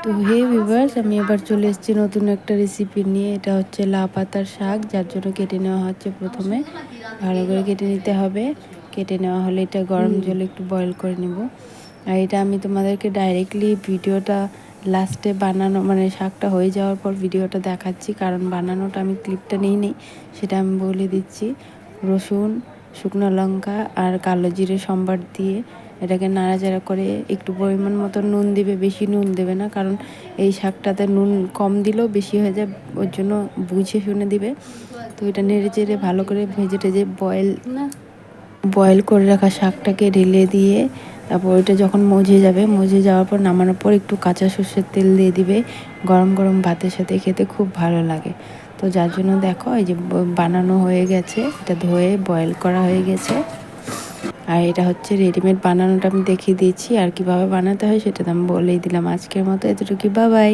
তো হে ভিউয়ার্স, আমি এবার চলে এসেছি নতুন একটা রেসিপি নিয়ে। এটা হচ্ছে লাউ পাতার শাক, যার জন্য কেটে নেওয়া হচ্ছে। প্রথমে ভালো করে কেটে নিতে হবে। কেটে নেওয়া হলে এটা গরম জলে একটু বয়েল করে নেব। আর এটা আমি তোমাদেরকে ডাইরেক্টলি ভিডিওটা লাস্টে বানানো, মানে শাকটা হয়ে যাওয়ার পর ভিডিওটা দেখাচ্ছি, কারণ বানানোটা আমি ক্লিপটা নিই, সেটা আমি বলে দিচ্ছি। রসুন, শুকনো লঙ্কা আর কালো জিরে সম্বার দিয়ে এটাকে নাড়াচাড়া করে একটু পরিমাণ মতো নুন দিবে, বেশি নুন দেবে না, কারণ এই শাকটাতে নুন কম দিলেও বেশি হয়ে যায়, ওর জন্য বুঝে শুনে দিবে। তো এটা নেড়ে চেড়ে ভালো করে ভেজে টেজে বয়েল করে রাখা শাকটাকে ঢেলে দিয়ে তারপর ওইটা যখন মজে যাবে, মজে যাওয়ার পর নামানোর পর একটু কাঁচা সর্ষের তেল দিয়ে দিবে। গরম গরম ভাতের সাথে খেতে খুব ভালো লাগে। তো যার জন্য দেখো এই যে বানানো হয়ে গেছে, এটা ধুয়ে বয়েল করা হয়ে গেছে। আর এটা হচ্ছে রেডিমেড, বানানোটা আমি দেখিয়ে দিয়েছি, আর কিভাবে বানাতে হয় সেটা তো আমি বলেই দিলাম। আজকের মতো এতটুকু, বাই বাই।